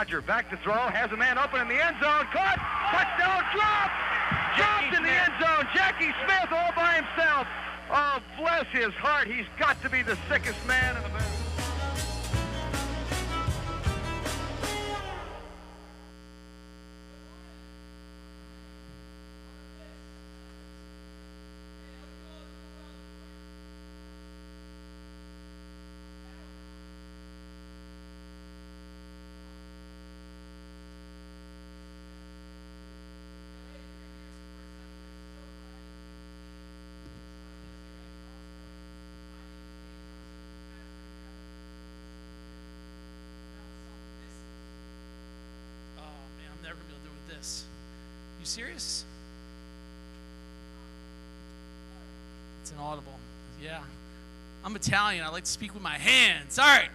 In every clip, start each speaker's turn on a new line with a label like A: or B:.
A: Roger back to throw, has a man open in the end zone, caught, touchdown, dropped in the end zone. Jackie Smith all by himself. Oh, bless his heart. He's got to be the sickest man in the business.
B: You serious? It's inaudible. Yeah. I'm Italian. I like to speak with my hands. All right.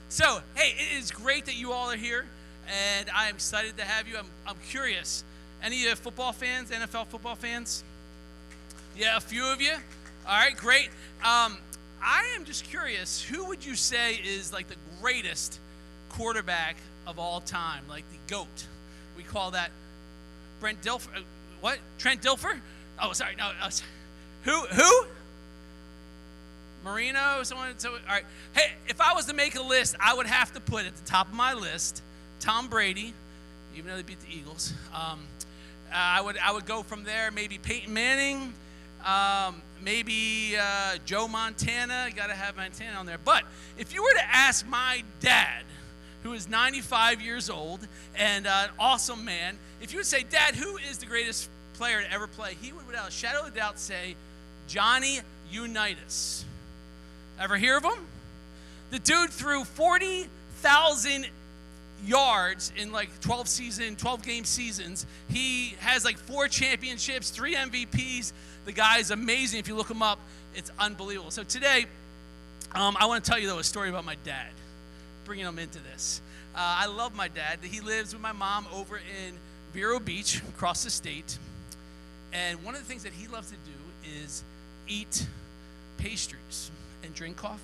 B: So, hey, it is great that you all are here, and I am excited to have you. I'm curious. Any football fans, NFL football fans? Yeah, a few of you. All right, great. I am just curious, who would you say is like the greatest quarterback of all time, like the GOAT? We call that Brent Dilfer. What? Trent Dilfer? Oh, sorry. No. Who? Marino? Someone? All right. Hey, if I was to make a list, I would have to put at the top of my list Tom Brady, even though they beat the Eagles. I would go from there. Maybe Peyton Manning. Maybe Joe Montana. You got to have Montana on there. But if you were to ask my dad, who is 95 years old and an awesome man, if you would say, Dad, who is the greatest player to ever play? He would, without a shadow of a doubt, say Johnny Unitas. Ever hear of him? The dude threw 40,000 yards in like 12-game seasons. He has like 4 championships, 3 MVPs. The guy is amazing. If you look him up, it's unbelievable. So today, I want to tell you, though, a story about my dad, bringing him into this. I love my dad. He lives with my mom over in Vero Beach, across the state. And one of the things that he loves to do is eat pastries and drink coffee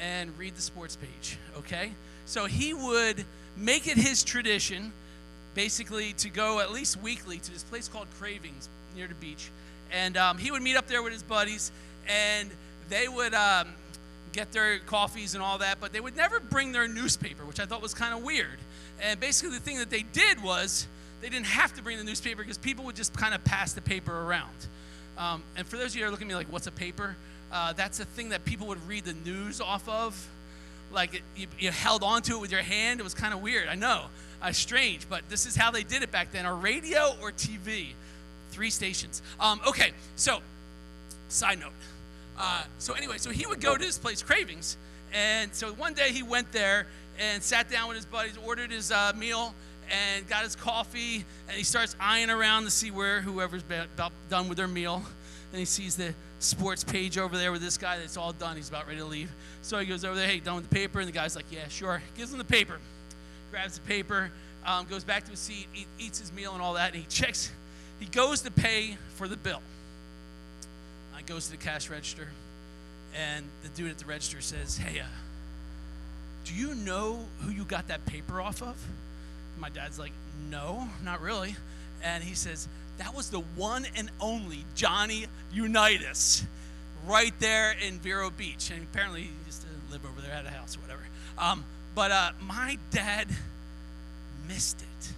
B: and read the sports page, okay? So he would make it his tradition, basically, to go at least weekly to this place called Cravings near the beach. And he would meet up there with his buddies, and they would get their coffees and all that, but they would never bring their newspaper, which I thought was kind of weird. And basically the thing that they did was they didn't have to bring the newspaper because people would just kind of pass the paper around. And for those of you who are looking at me like, what's a paper? That's a thing that people would read the news off of. Like you held onto it with your hand. It was kind of weird. I know. Strange, but this is how they did it back then. Or radio or TV. 3 stations. Okay, so side note. So anyway, so he would go to this place, Cravings, and so one day he went there and sat down with his buddies, ordered his meal, and got his coffee, and he starts eyeing around to see where whoever's about done with their meal, and he sees the sports page over there with this guy that's all done. He's about ready to leave. So he goes over there, hey, done with the paper? And the guy's like, yeah, sure. Gives him the paper, grabs the paper, goes back to his seat, eats his meal and all that, and he goes to pay for the bill. Goes to the cash register, and the dude at the register says, hey, do you know who you got that paper off of? And my dad's like, no, not really. And he says, that was the one and only Johnny Unitas right there in Vero Beach. And apparently he used to live over there, had a house or whatever. But my dad missed it.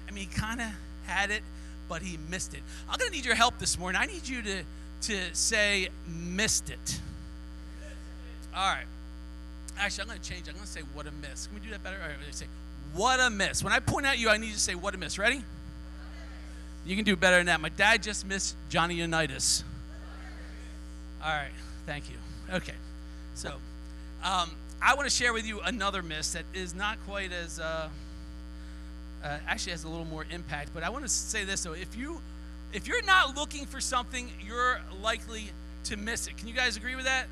B: And he kind of had it, but he missed it. I'm going to need your help this morning. I need you to say, missed it. All right. Actually, I'm going to change. I'm going to say, what a miss. Can we do that better? All right, say, what a miss. When I point at you, I need you to say, what a miss. Ready? You can do better than that. My dad just missed Johnny Unitas. All right. Thank you. Okay. So, I want to share with you another miss that is not quite as... actually has a little more impact, but I want to say this though: if you're not looking for something, you're likely to miss it. Can you guys agree with that?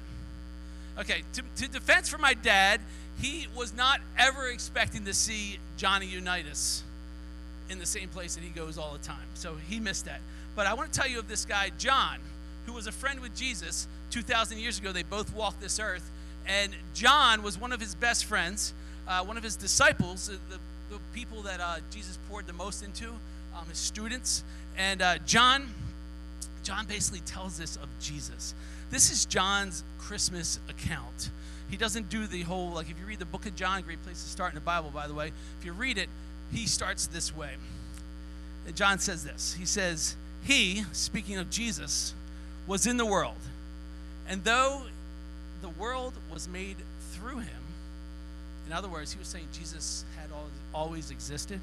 B: Okay, to defense for my dad, he was not ever expecting to see Johnny Unitas in the same place that he goes all the time, so he missed that. But I want to tell you of this guy, John, who was a friend with Jesus 2,000 years ago. They both walked this earth, and John was one of his best friends. one of his disciples, the people that Jesus poured the most into, his students. And John basically tells us of Jesus. This is John's Christmas account. He doesn't do the whole, like if you read the book of John, great place to start in the Bible, by the way. If you read it, he starts this way. And John says this. He says, he, speaking of Jesus, was in the world. And though the world was made through him, in other words, he was saying Jesus had always existed.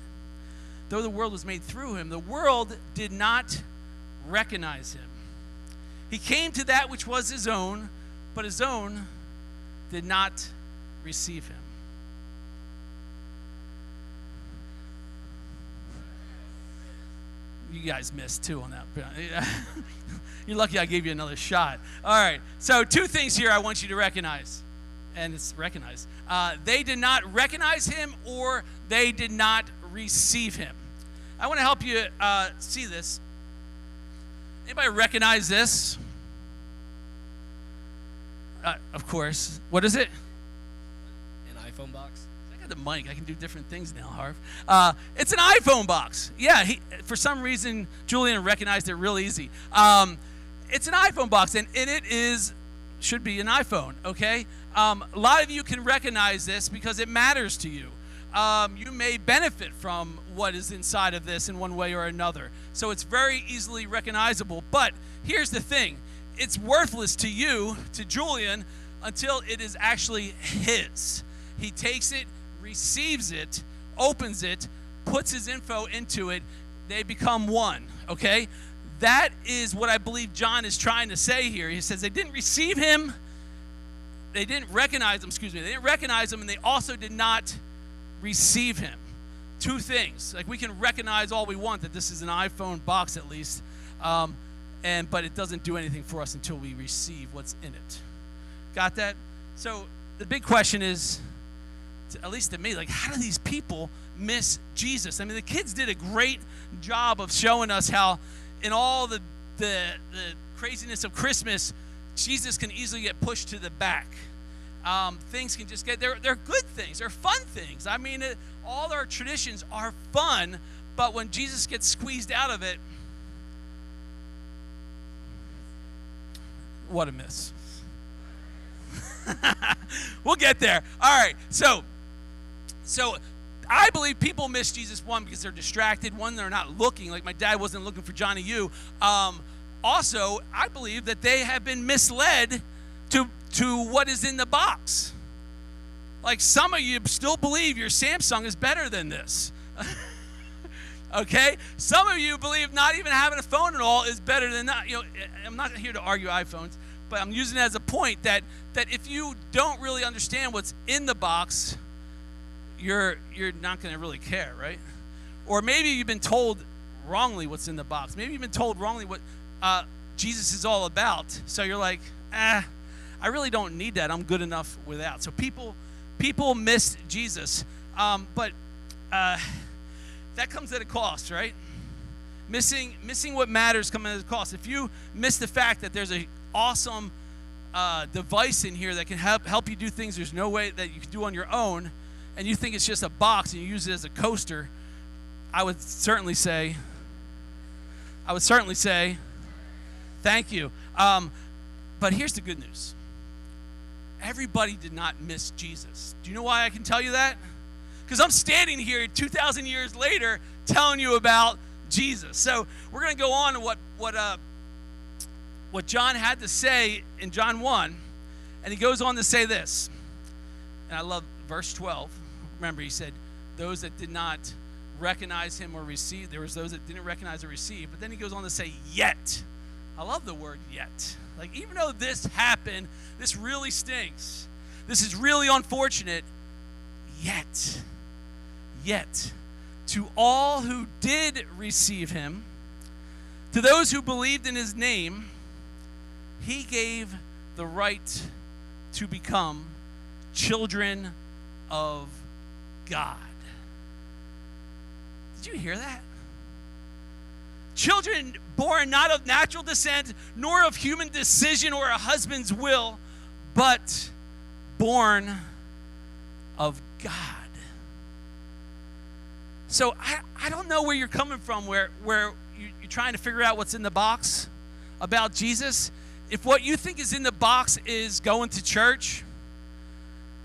B: Though the world was made through him, the world did not recognize him. He came to that which was his own, but his own did not receive him. You guys missed too on that. You're lucky I gave you another shot. All right, so two things here I want you to recognize. And it's recognized. They did not recognize him, or they did not receive him. I want to help you see this. Anybody recognize this? Of course. What is it?
C: An iPhone box.
B: I got the mic. I can do different things now, Harv. It's an iPhone box. Yeah, for some reason, Julian recognized it real easy. It's an iPhone box, and it should be an iPhone, okay? A lot of you can recognize this because it matters to you. You may benefit from what is inside of this in one way or another. So it's very easily recognizable. But here's the thing. It's worthless to you, to Julian, until it is actually his. He takes it, receives it, opens it, puts his info into it. They become one, okay? That is what I believe John is trying to say here. He says they didn't receive him. They didn't recognize him, They didn't recognize him, and they also did not receive him. Two things. Like, we can recognize all we want that this is an iPhone box at least, but it doesn't do anything for us until we receive what's in it. Got that? So the big question is, at least to me, like, how do these people miss Jesus? I mean, the kids did a great job of showing us how in all the craziness of Christmas, Jesus can easily get pushed to the back. Things can just they're good things. They're fun things. I mean, all our traditions are fun, but when Jesus gets squeezed out of it, what a miss. We'll get there. All right, so I believe people miss Jesus, one, because they're distracted. One, they're not looking. Like my dad wasn't looking for Johnny U. Also, I believe that they have been misled to what is in the box. Like, some of you still believe your Samsung is better than this. Okay? Some of you believe not even having a phone at all is better than that. You know, I'm not here to argue iPhones, but I'm using it as a point that if you don't really understand what's in the box, you're not going to really care, right? Or maybe you've been told wrongly what's in the box. Maybe you've been told wrongly what Jesus is all about. So you're like, I really don't need that. I'm good enough without. So people miss Jesus, but that comes at a cost, right? Missing what matters comes at a cost. If you miss the fact that there's an awesome device in here that can help you do things there's no way that you can do on your own, and you think it's just a box and you use it as a coaster, I would certainly say, thank you. But here's the good news. Everybody did not miss Jesus. Do you know why I can tell you that? Because I'm standing here 2,000 years later telling you about Jesus. So we're going to go on to what John had to say in John 1. And he goes on to say this. And I love verse 12. Remember, he said, those that did not recognize him or receive. There was those that didn't recognize or receive. But then he goes on to say, yet. I love the word yet. Like, even though this happened, this really stinks. This is really unfortunate. Yet, to all who did receive him, to those who believed in his name, he gave the right to become children of God. Did you hear that? Children born not of natural descent, nor of human decision or a husband's will, but born of God. So I don't know where you're coming from, where you're trying to figure out what's in the box about Jesus. If what you think is in the box is going to church,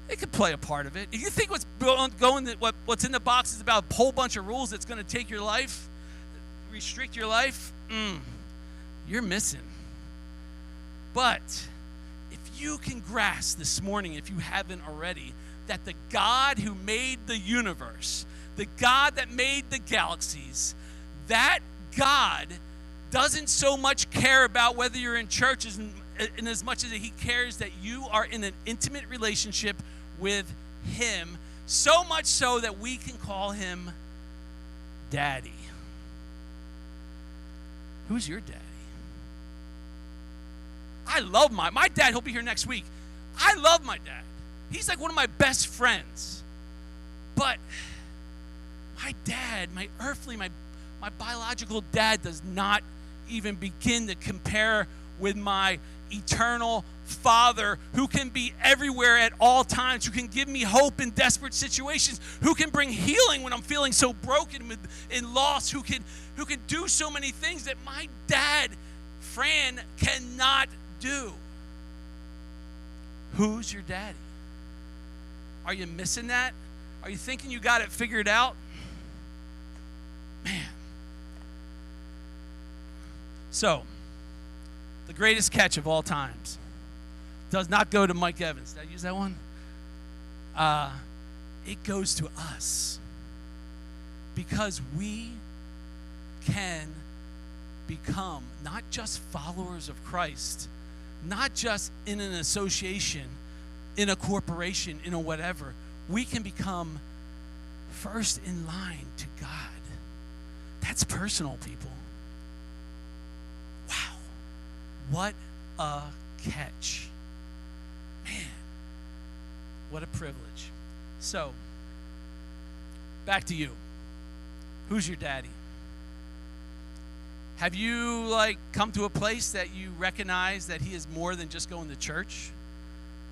B: it could play a part of it. If you think what's in the box is about a whole bunch of rules that's going to take your life, restrict your life, you're missing. But if you can grasp this morning, if you haven't already, that the God who made the universe, the God that made the galaxies, that God doesn't so much care about whether you're in church in as much as he cares that you are in an intimate relationship with him, so much so that we can call him Daddy. Who's your daddy? I love my dad. He'll be here next week. I love my dad. He's like one of my best friends. But my dad, my biological dad does not even begin to compare with my eternal Father, who can be everywhere at all times, who can give me hope in desperate situations, who can bring healing when I'm feeling so broken and lost, who can do so many things that my dad, Fran, cannot do. Who's your daddy? Are you missing that? Are you thinking you got it figured out? Man. So, the greatest catch of all times does not go to Mike Evans. Did I use that one? It goes to us. Because we can become not just followers of Christ, not just in an association, in a corporation, in a whatever. We can become first in line to God. That's personal, people. Wow. What a catch. Man, what a privilege. So, back to you. Who's your daddy? Have you come to a place that you recognize that he is more than just going to church?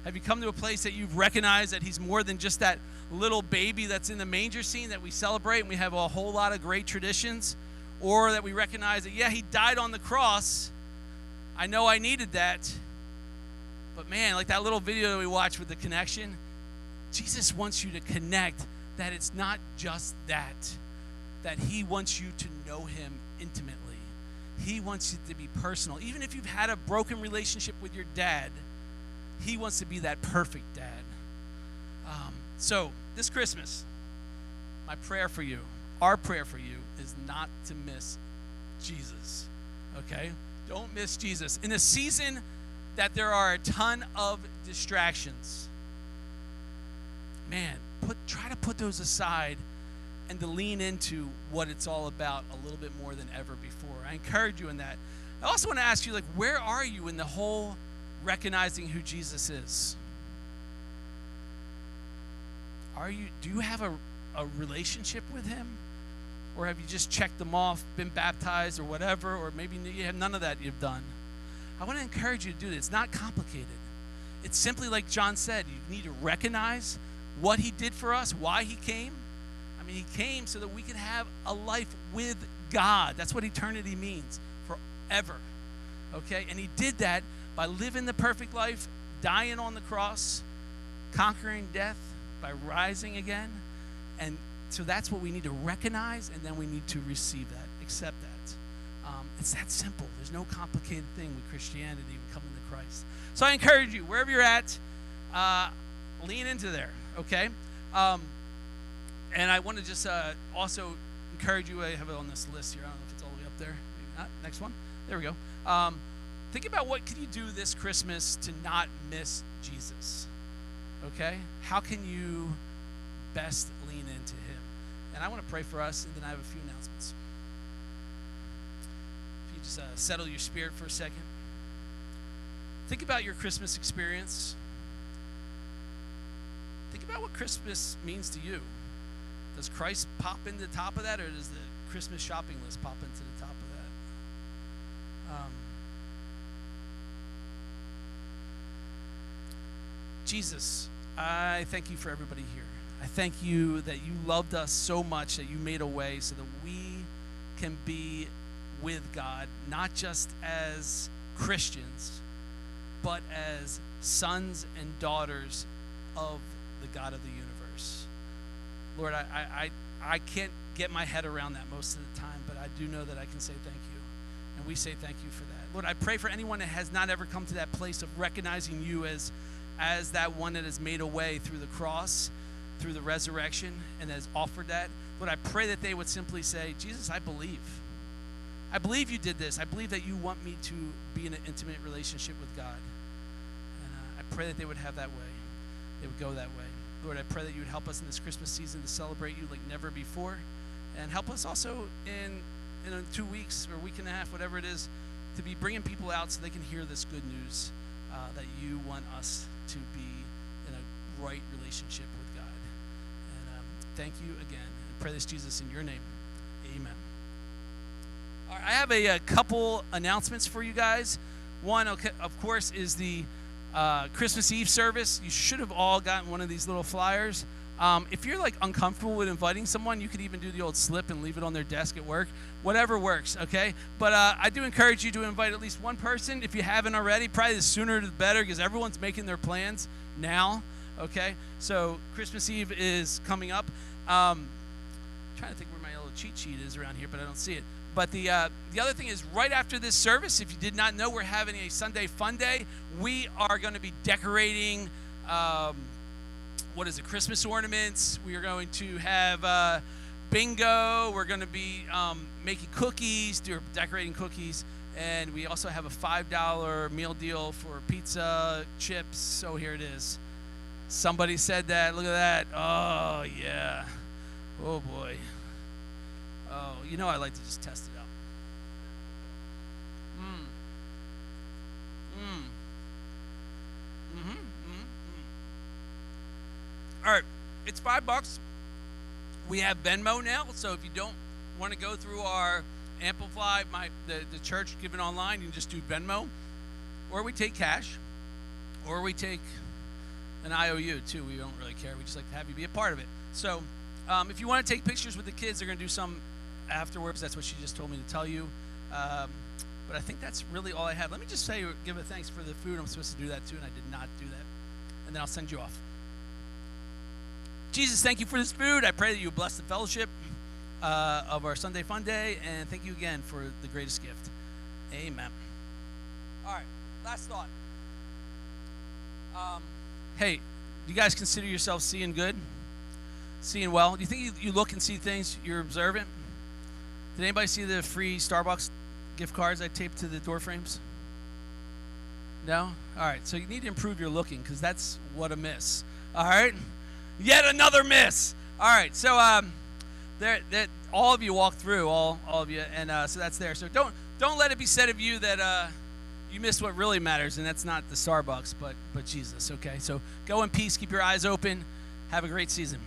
B: Have you come to a place that you've recognized that he's more than just that little baby that's in the manger scene that we celebrate and we have a whole lot of great traditions? Or that we recognize that, yeah, he died on the cross. I know I needed that. But man, like that little video that we watched with the connection, Jesus wants you to connect that it's not just that he wants you to know him intimately. He wants it to be personal. Even if you've had a broken relationship with your dad, he wants to be that perfect dad. So this Christmas, my prayer for you, our prayer for you, is not to miss Jesus, okay? Don't miss Jesus. In a season that there are a ton of distractions, man, try to put those aside and to lean into what it's all about a little bit more than ever before. I encourage you in that. I also want to ask you, where are you in the whole recognizing who Jesus is? Do you have a relationship with him? Or have you just checked them off, been baptized or whatever, or maybe you have none of that you've done? I want to encourage you to do this. It's not complicated. It's simply like John said, you need to recognize what he did for us, why he came. I mean, he came so that we could have a life with God. That's what eternity means, forever. Okay? And he did that by living the perfect life, dying on the cross, conquering death, by rising again. And so that's what we need to recognize, and then we need to receive that, accept that. It's that simple. There's no complicated thing with Christianity when coming to Christ. So I encourage you, wherever you're at, lean into there, okay? And I want to just also encourage you. I have it on this list here. I don't know if it's all the way up there. Maybe not. Next one. There we go. Think about what can you do this Christmas to not miss Jesus, okay? How can you best lean into him? And I want to pray for us, and then I have a few announcements. If you just settle your spirit for a second. Think about your Christmas experience. Think about what Christmas means to you. Does Christ pop into the top of that, or does the Christmas shopping list pop into the top of that? Jesus, I thank you for everybody here. I thank you that you loved us so much that you made a way so that we can be with God, not just as Christians, but as sons and daughters of the God of the universe. Lord, I can't get my head around that most of the time, but I do know that I can say thank you. And we say thank you for that. Lord, I pray for anyone that has not ever come to that place of recognizing you as that one that has made a way through the cross, through the resurrection, and has offered that. Lord, I pray that they would simply say, Jesus, I believe. I believe you did this. I believe that you want me to be in an intimate relationship with God. And I pray that they would have that way. They would go that way. Lord, I pray that you would help us in this Christmas season to celebrate you like never before. And help us also in 2 weeks or a week and a half, whatever it is, to be bringing people out so they can hear this good news that you want us to be in a right relationship with God. And thank you again. And pray this, Jesus, in your name. Amen. All right, I have a couple announcements for you guys. One, okay, of course, is the Christmas Eve service. You should have all gotten one of these little flyers. If you're like uncomfortable with inviting someone, you could even do the old slip and leave it on their desk at work. Whatever works, okay? But I do encourage you to invite at least one person if you haven't already. Probably the sooner the better because everyone's making their plans now, okay? So Christmas Eve is coming up. Trying to think where my little cheat sheet is around here, but I don't see it. But the other thing is right after this service, if you did not know, we're having a Sunday Fun Day. We are going to be decorating Christmas ornaments. We are going to have bingo. We're going to be making cookies, decorating cookies. And we also have a $5 meal deal for pizza, chips. So here it is. Somebody said that. Look at that. Oh, yeah. Oh, boy. Oh, you know I like to just test it out. All right, it's $5. We have Venmo now, so if you don't want to go through our Amplify, the church giving online, you can just do Venmo, or we take cash, or we take an IOU too. We don't really care. We just like to have you be a part of it. So if you want to take pictures with the kids, they're going to do some afterwards. That's what she just told me to tell you. But I think that's really all I have. Let me just say, give a thanks for the food. I'm supposed to do that too, and I did not do that. And then I'll send you off. Jesus, thank you for this food. I pray that you bless the fellowship of our Sunday Fun Day, and thank you again for the greatest gift. Amen. All right, last thought. Hey, do you guys consider yourselves seeing good? Seeing well? Do you think you look and see things, you're observant? Did anybody see the free Starbucks gift cards I taped to the door frames? No? All right, so you need to improve your looking because that's what a miss. All right? Yet another miss. All right, so all of you walked through, all of you, and so that's there. So don't let it be said of you that you missed what really matters, and that's not the Starbucks, but Jesus, okay? So go in peace, keep your eyes open, have a great season.